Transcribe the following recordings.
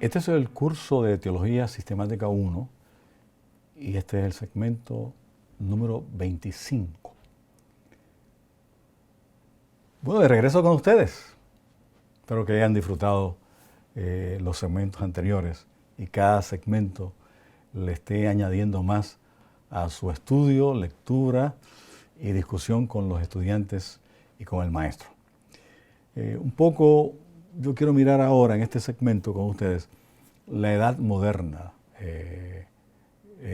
Este es el curso de Teología Sistemática 1 y este es el segmento número 25. Bueno, de regreso con ustedes. Espero que hayan disfrutado los segmentos anteriores y cada segmento le esté añadiendo más a su estudio, lectura y discusión con los estudiantes y con el maestro. Un poco yo quiero mirar ahora en este segmento con ustedes la edad moderna,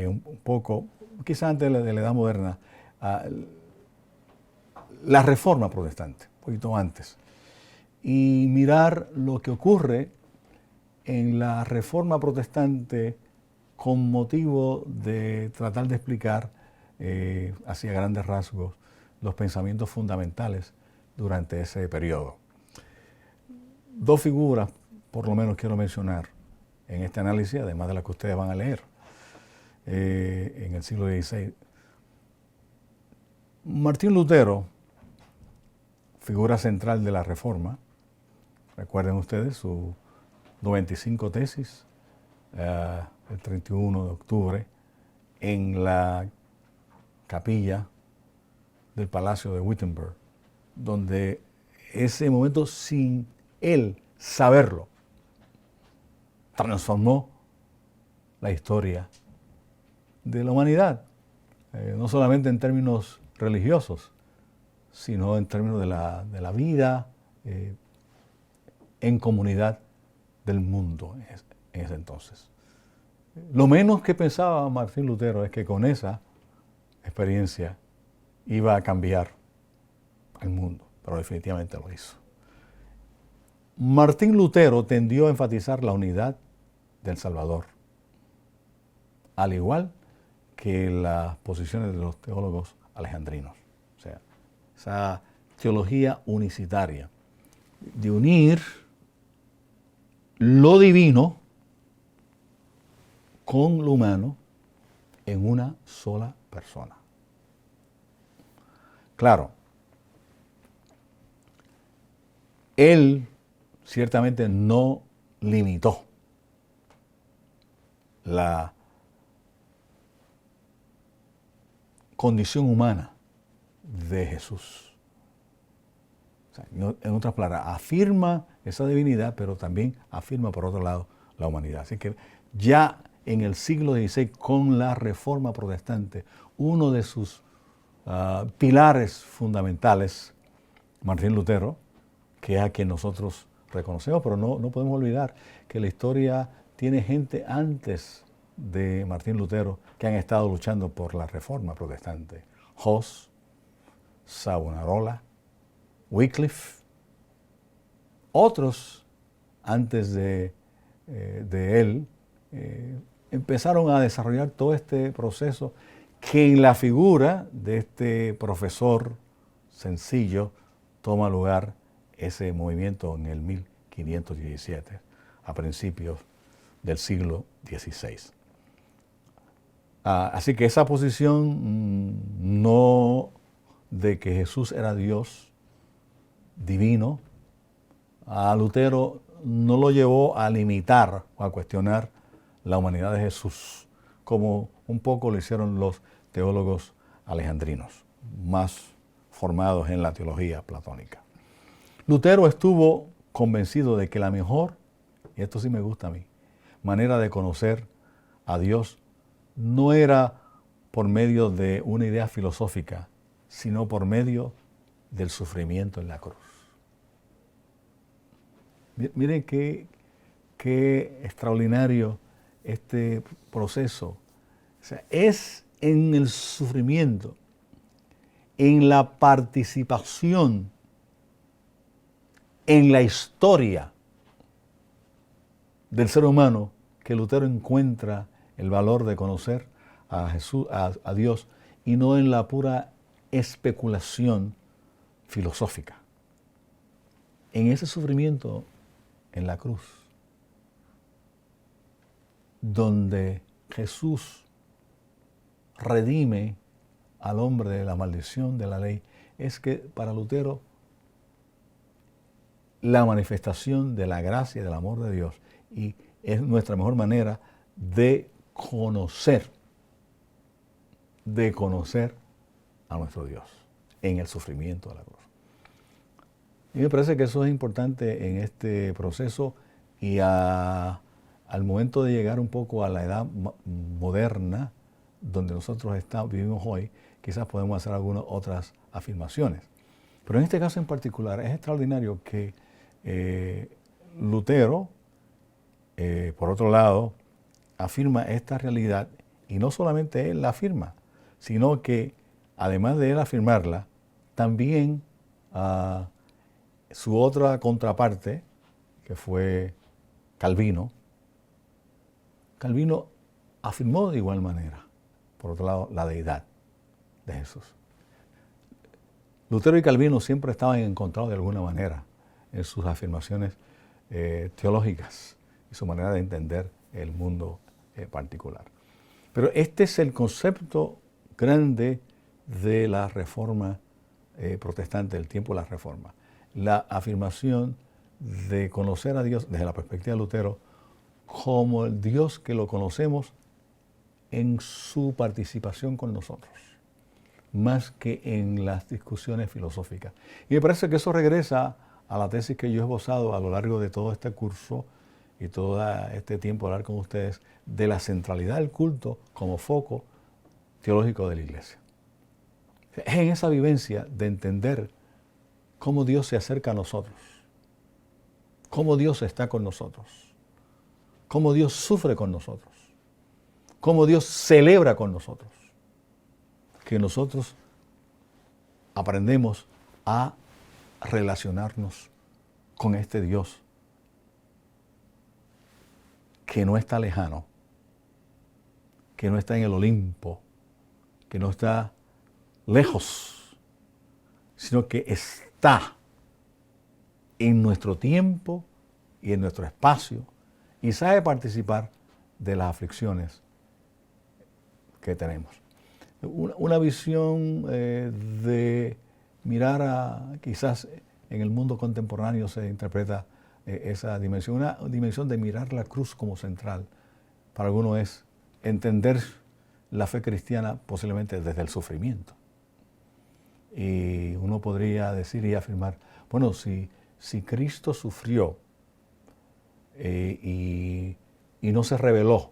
un poco, quizás antes de la edad moderna, la reforma protestante, un poquito antes, y mirar lo que ocurre en la reforma protestante con motivo de tratar de explicar, hacia grandes rasgos, los pensamientos fundamentales durante ese periodo. Dos figuras, por lo menos, quiero mencionar en este análisis, además de las que ustedes van a leer en el siglo XVI. Martín Lutero, figura central de la Reforma, recuerden ustedes sus 95 tesis, el 31 de octubre, en la capilla del Palacio de Wittenberg, donde ese momento, sin él saberlo, transformó la historia de la humanidad, no solamente en términos religiosos, sino en términos de la vida en comunidad del mundo en ese entonces. Lo menos que pensaba Martín Lutero es que con esa experiencia iba a cambiar el mundo, pero definitivamente lo hizo. Martín Lutero tendió a enfatizar la unidad del Salvador, al igual que las posiciones de los teólogos alejandrinos. O sea, esa teología unicitaria de unir lo divino con lo humano en una sola persona. Claro, él ciertamente no limitó la condición humana de Jesús. O sea, en otras palabras, afirma esa divinidad, pero también afirma, por otro lado, la humanidad. Así que ya en el siglo XVI, con la Reforma Protestante, uno de sus pilares fundamentales, Martín Lutero, que es a quien nosotros reconocemos, pero no podemos olvidar que la historia tiene gente antes de Martín Lutero que han estado luchando por la Reforma Protestante. Hus, Savonarola, Wycliffe, otros antes de él empezaron a desarrollar todo este proceso que en la figura de este profesor sencillo toma lugar ese movimiento en el 1517, a principios del siglo XVI. Así que esa posición no de que Jesús era Dios divino, a Lutero no lo llevó a limitar o a cuestionar la humanidad de Jesús, como un poco lo hicieron los teólogos alejandrinos, más formados en la teología platónica. Lutero estuvo convencido de que la mejor, y esto sí me gusta a mí, manera de conocer a Dios no era por medio de una idea filosófica, sino por medio del sufrimiento en la cruz. Miren qué extraordinario este proceso. O sea, es en el sufrimiento, en la participación en la historia del ser humano que Lutero encuentra el valor de conocer a Jesús, a Dios, y no en la pura especulación filosófica. En ese sufrimiento en la cruz, donde Jesús redime al hombre de la maldición de la ley, es que para Lutero la manifestación de la gracia y del amor de Dios y es nuestra mejor manera de conocer a nuestro Dios en el sufrimiento de la cruz. Y me parece que eso es importante en este proceso y al momento de llegar un poco a la edad moderna donde nosotros vivimos hoy, quizás podemos hacer algunas otras afirmaciones. Pero en este caso en particular es extraordinario que Lutero, por otro lado, afirma esta realidad y no solamente él la afirma, sino que además de él afirmarla, también su otra contraparte, que fue Calvino, afirmó de igual manera, por otro lado, la deidad de Jesús. Lutero y Calvino siempre estaban encontrados de alguna manera en sus afirmaciones teológicas y su manera de entender el mundo particular. Pero este es el concepto grande de la Reforma protestante, del tiempo de la Reforma. La afirmación de conocer a Dios desde la perspectiva de Lutero como el Dios que lo conocemos en su participación con nosotros, más que en las discusiones filosóficas. Y me parece que eso regresa a la tesis que yo he esbozado a lo largo de todo este curso y todo este tiempo de hablar con ustedes de la centralidad del culto como foco teológico de la Iglesia. Es en esa vivencia de entender cómo Dios se acerca a nosotros, cómo Dios está con nosotros, cómo Dios sufre con nosotros, cómo Dios celebra con nosotros, que nosotros aprendemos a relacionarnos con este Dios que no está lejano, que no está en el Olimpo, que no está lejos, sino que está en nuestro tiempo y en nuestro espacio y sabe participar de las aflicciones que tenemos. Una visión de mirar quizás en el mundo contemporáneo se interpreta esa dimensión, una dimensión de mirar la cruz como central. Para algunos es entender la fe cristiana posiblemente desde el sufrimiento. Y uno podría decir y afirmar, bueno, si Cristo sufrió y no se rebeló,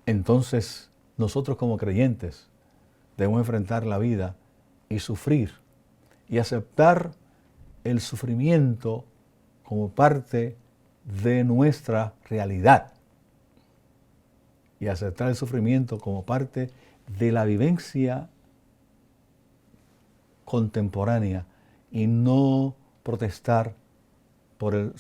entonces nosotros como creyentes debemos enfrentar la vida y sufrir y aceptar el sufrimiento como parte de nuestra realidad y aceptar el sufrimiento como parte de la vivencia contemporánea y no protestar por el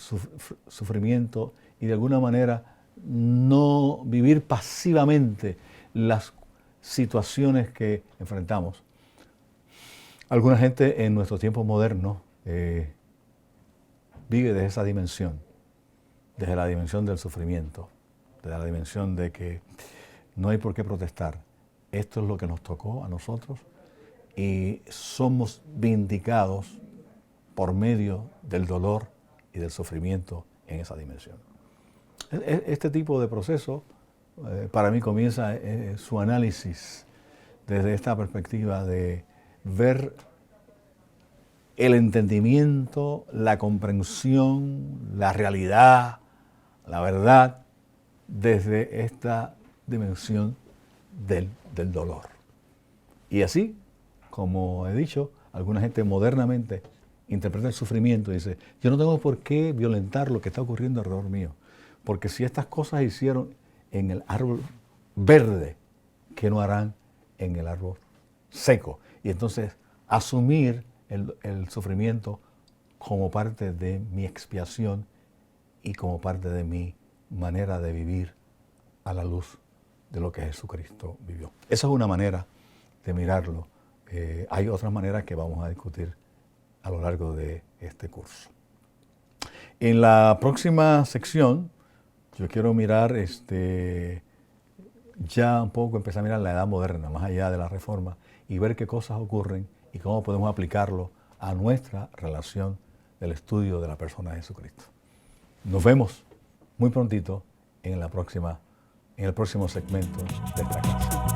sufrimiento y de alguna manera no vivir pasivamente las situaciones que enfrentamos. Alguna gente en nuestro tiempo moderno vive de esa dimensión, desde la dimensión del sufrimiento, desde la dimensión de que no hay por qué protestar. Esto es lo que nos tocó a nosotros y somos vindicados por medio del dolor y del sufrimiento en esa dimensión. Este tipo de proceso para mí comienza su análisis desde esta perspectiva de ver el entendimiento, la comprensión, la realidad, la verdad, desde esta dimensión del dolor. Y así, como he dicho, alguna gente modernamente interpreta el sufrimiento y dice, yo no tengo por qué violentar lo que está ocurriendo alrededor mío, porque si estas cosas hicieron en el árbol verde, ¿qué no harán en el árbol seco? Y entonces asumir el sufrimiento como parte de mi expiación y como parte de mi manera de vivir a la luz de lo que Jesucristo vivió. Esa es una manera de mirarlo. Hay otras maneras que vamos a discutir a lo largo de este curso. En la próxima sección, yo quiero mirar ya un poco, empezar a mirar la edad moderna, más allá de la Reforma, y ver qué cosas ocurren y cómo podemos aplicarlo a nuestra relación del estudio de la persona de Jesucristo. Nos vemos muy prontito en el próximo segmento de esta clase.